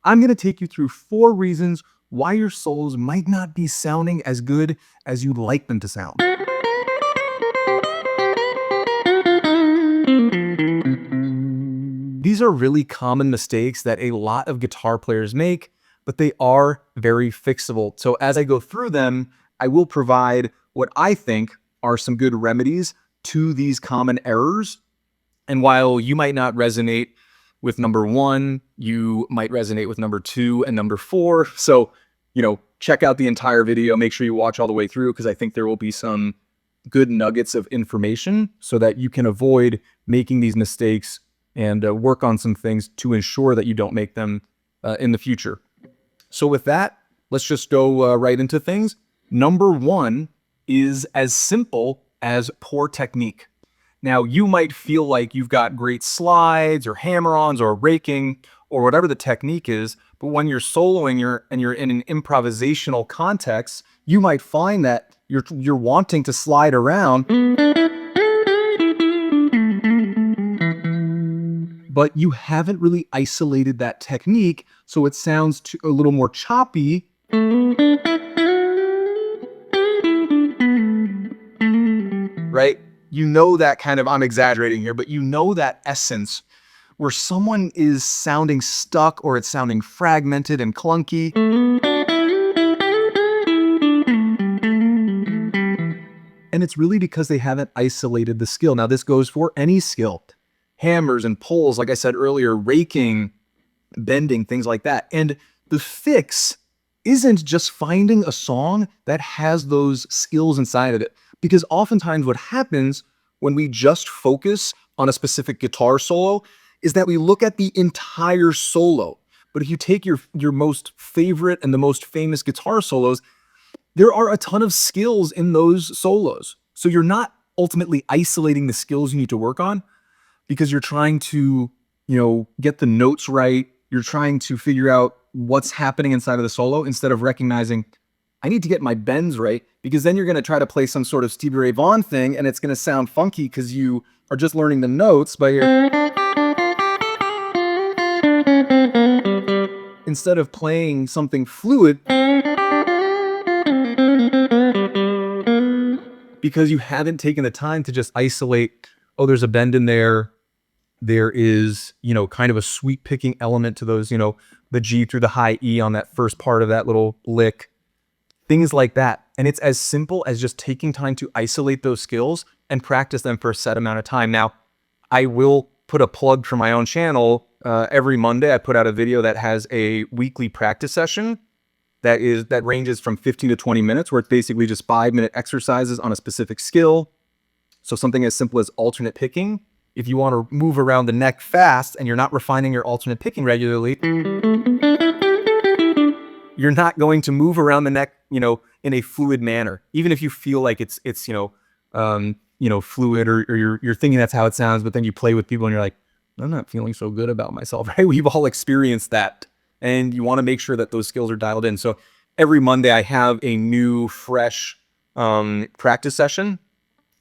I'm going to take you through 4 reasons why your solos might not be sounding as good as you'd like them to sound. These are really common mistakes that a lot of guitar players make, but they are very fixable. So as I go through them, I will provide what I think are some good remedies to these common errors. And while you might not resonate with number 1, you might resonate with number 2 and number 4. So, check out the entire video. Make sure you watch all the way through because I think there will be some good nuggets of information so that you can avoid making these mistakes and work on some things to ensure that you don't make them in the future. So with that, let's just go right into things. Number 1 is as simple as poor technique. Now, you might feel like you've got great slides or hammer-ons or raking or whatever the technique is, but when you're soloing and you're in an improvisational context, you might find that you're wanting to slide around, but you haven't really isolated that technique, so it sounds a little more choppy. Right? That kind of, I'm exaggerating here, but that essence where someone is sounding stuck or it's sounding fragmented and clunky. And it's really because they haven't isolated the skill. Now, this goes for any skill. Hammers and pulls, like I said earlier, raking, bending, things like that. And the fix isn't just finding a song that has those skills inside of it. Because oftentimes what happens when we just focus on a specific guitar solo is that we look at the entire solo. But if you take your most favorite and the most famous guitar solos, there are a ton of skills in those solos. So you're not ultimately isolating the skills you need to work on because you're trying to, get the notes right. You're trying to figure out what's happening inside of the solo instead of recognizing, I need to get my bends right, because then you're going to try to play some sort of Stevie Ray Vaughan thing and it's going to sound funky because you are just learning the notes by ear. Instead of playing something fluid, because you haven't taken the time to just isolate, oh, there's a bend in there. There is, kind of a sweep picking element to those, the G through the high E on that first part of that little lick, things like that. And it's as simple as just taking time to isolate those skills and practice them for a set amount of time. Now, I will put a plug for my own channel. Every Monday, I put out a video that has a weekly practice session that ranges from 15 to 20 minutes, where it's basically just 5-minute exercises on a specific skill. So something as simple as alternate picking. If you want to move around the neck fast and you're not refining your alternate picking regularly, you're not going to move around the neck, in a fluid manner. Even if you feel like it's fluid or you're thinking that's how it sounds, but then you play with people and you're like, I'm not feeling so good about myself, right? We've all experienced that. And you want to make sure that those skills are dialed in. So every Monday I have a new, fresh practice session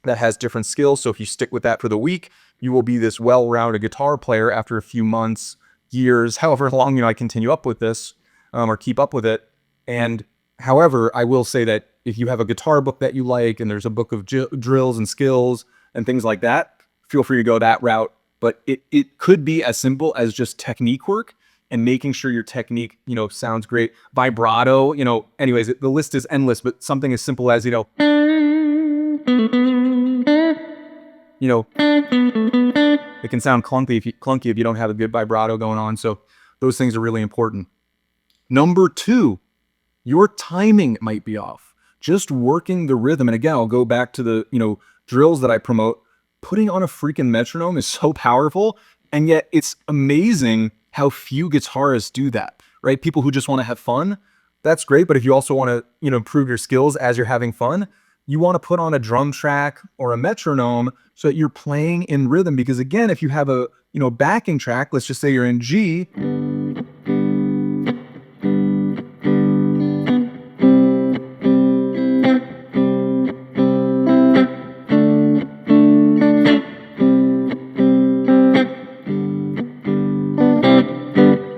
that has different skills. So if you stick with that for the week, you will be this well-rounded guitar player after a few months, years, however long, I continue up with this or keep up with it. And however, I will say that if you have a guitar book that you like and there's a book of drills and skills and things like that, feel free to go that route. But it could be as simple as just technique work and making sure your technique, sounds great. Vibrato, anyways, the list is endless, but something as simple as, it can sound clunky if you don't have a good vibrato going on. So those things are really important. Number 2, your timing might be off. Just working the rhythm. And again, I'll go back to the, drills that I promote. Putting on a freaking metronome is so powerful. And yet it's amazing how few guitarists do that, right? People who just want to have fun, that's great. But if you also want to, improve your skills as you're having fun, you want to put on a drum track or a metronome so that you're playing in rhythm. Because again, if you have a, backing track, let's just say you're in G,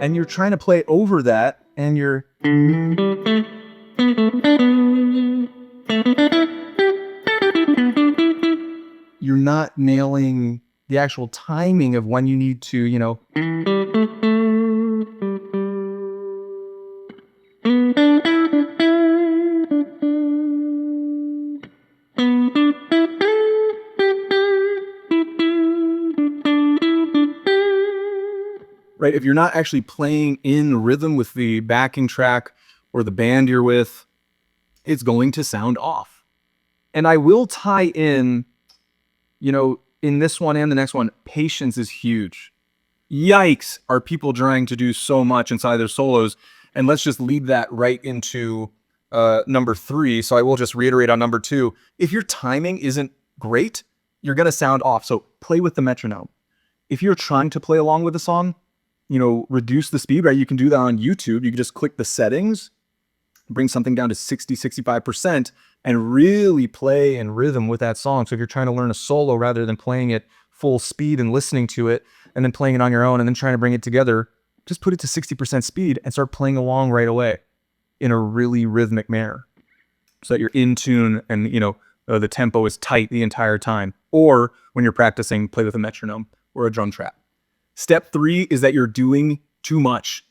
and you're trying to play over that, and you're not nailing the actual timing of when you need to, right? If you're not actually playing in rhythm with the backing track or the band you're with, it's going to sound off. And I will tie in, in this one and the next one, patience is huge. Yikes, are people trying to do so much inside their solos? And let's just lead that right into number 3. So I will just reiterate on number 2. If your timing isn't great, you're going to sound off. So play with the metronome. If you're trying to play along with the song, reduce the speed, right? You can do that on YouTube. You can just click the settings, bring something down to 60, 65%, and really play in rhythm with that song. So if you're trying to learn a solo rather than playing it full speed and listening to it, and then playing it on your own and then trying to bring it together, just put it to 60% speed and start playing along right away in a really rhythmic manner so that you're in tune and, the tempo is tight the entire time. Or when you're practicing, play with a metronome or a drum trap. Step 3 is that you're doing too much,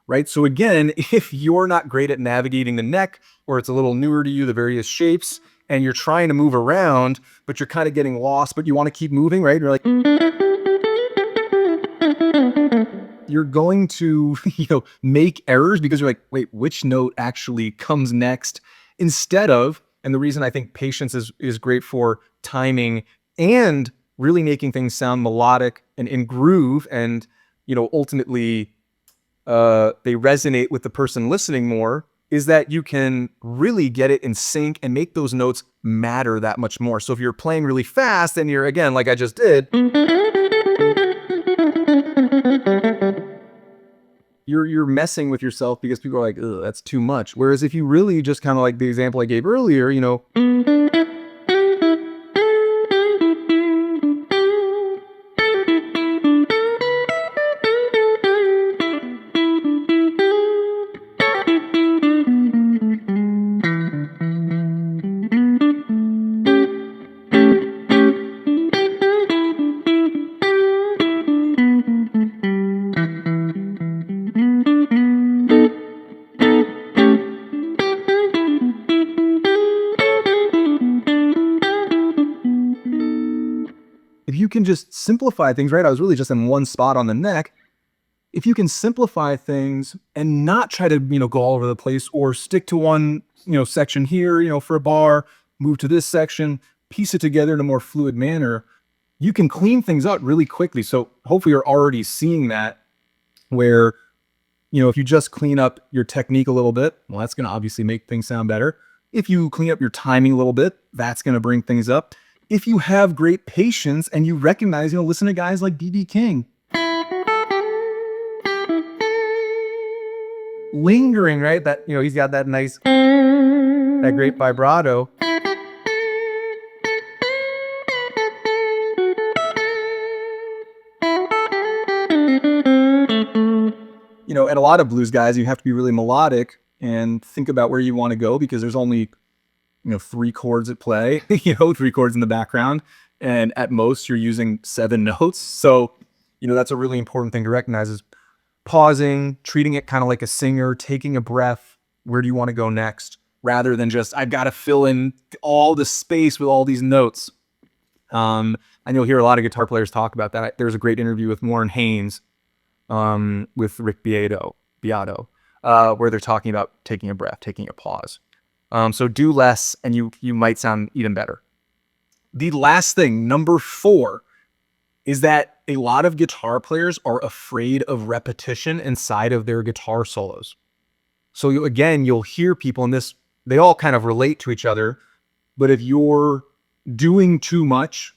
right? So again, if you're not great at navigating the neck, or it's a little newer to you, the various shapes, and you're trying to move around, but you're kind of getting lost, but you want to keep moving, right? You're like, you're going to, make errors because you're like, wait, which note actually comes next? Instead of, and the reason I think patience is great for timing and really making things sound melodic and in groove, and ultimately they resonate with the person listening more, is that you can really get it in sync and make those notes matter that much more. So if you're playing really fast and you're, again, like I just did, you're messing with yourself because people are like, ugh, that's too much. Whereas if you really just kind of like the example I gave earlier, if you can just simplify things, right? I was really just in one spot on the neck. If you can simplify things and not try to, go all over the place, or stick to one, section here, for a bar, move to this section, piece it together in a more fluid manner, you can clean things up really quickly. So hopefully you're already seeing that, where, if you just clean up your technique a little bit, well, that's going to obviously make things sound better. If you clean up your timing a little bit, that's going to bring things up. If you have great patience and you recognize, listen to guys like B.B. King. Lingering, right? That, he's got that nice, that great vibrato. And a lot of blues guys, you have to be really melodic and think about where you want to go, because there's only, 3 chords at play, 3 chords in the background. And at most you're using 7 notes. So, that's a really important thing to recognize, is pausing, treating it kind of like a singer, taking a breath. Where do you want to go next? Rather than just, I've got to fill in all the space with all these notes. And you'll hear a lot of guitar players talk about that. There's a great interview with Warren Haynes, with Rick Beato, where they're talking about taking a breath, taking a pause. So do less and you might sound even better. The last thing, number 4, is that a lot of guitar players are afraid of repetition inside of their guitar solos. So you'll hear people in this, they all kind of relate to each other, but if you're doing too much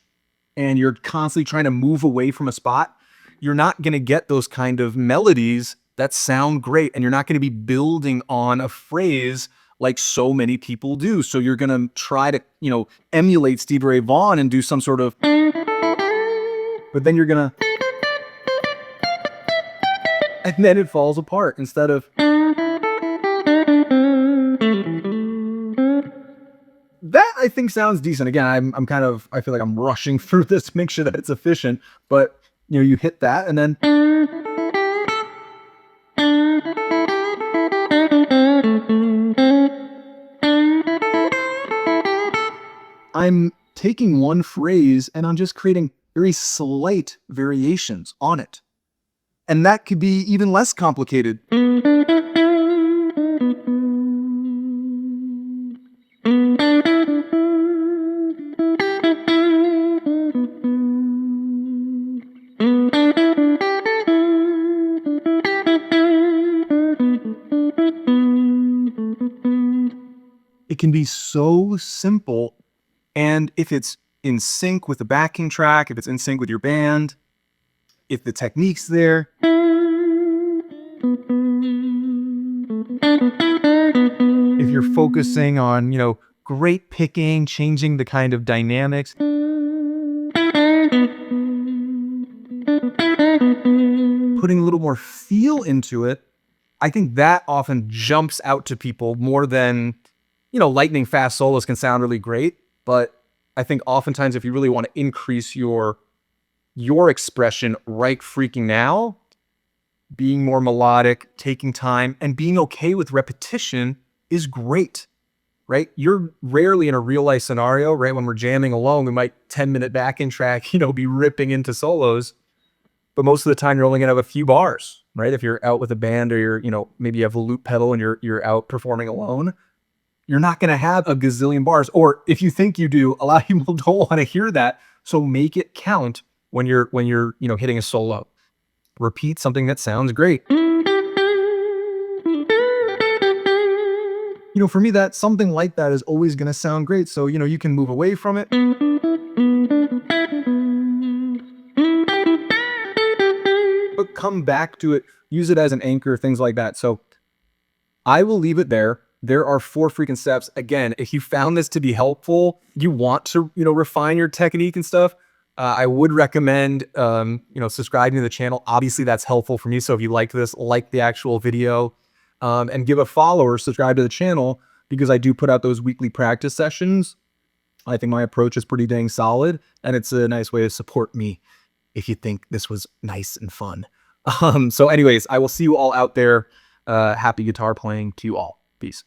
and you're constantly trying to move away from a spot, you're not going to get those kind of melodies that sound great, and you're not going to be building on a phrase like so many people do. So you're going to try to, emulate Stevie Ray Vaughan and do some sort of, but then you're going to, and then it falls apart instead of that. I think sounds decent. Again, I'm kind of, I feel like I'm rushing through this to make sure that it's efficient, but you hit that and then I'm taking one phrase and I'm just creating very slight variations on it. And that could be even less complicated. It can be so simple. And if it's in sync with the backing track, if it's in sync with your band, if the technique's there, if you're focusing on, great picking, changing the kind of dynamics, putting a little more feel into it, I think that often jumps out to people more than, lightning fast solos can sound really great. But I think oftentimes if you really want to increase your expression right freaking now, being more melodic, taking time, and being okay with repetition is great, right? You're rarely in a real life scenario, right? When we're jamming alone, we might 10-minute backing track, be ripping into solos. But most of the time you're only gonna have a few bars, right? If you're out with a band or maybe you have a loop pedal and you're out performing alone, you're not gonna have a gazillion bars. Or if you think you do, a lot of people don't want to hear that. So make it count when you're hitting a solo. Repeat something that sounds great. For me, that something like that is always going to sound great. So, you can move away from it, but come back to it, use it as an anchor, things like that. So I will leave it there. There are 4 freaking steps. Again, if you found this to be helpful, you want to, refine your technique and stuff, I would recommend, subscribing to the channel. Obviously that's helpful for me. So if you like this, like the actual video, and give a follow or subscribe to the channel, because I do put out those weekly practice sessions. I think my approach is pretty dang solid, and it's a nice way to support me if you think this was nice and fun. So anyways, I will see you all out there. Happy guitar playing to you all. Peace.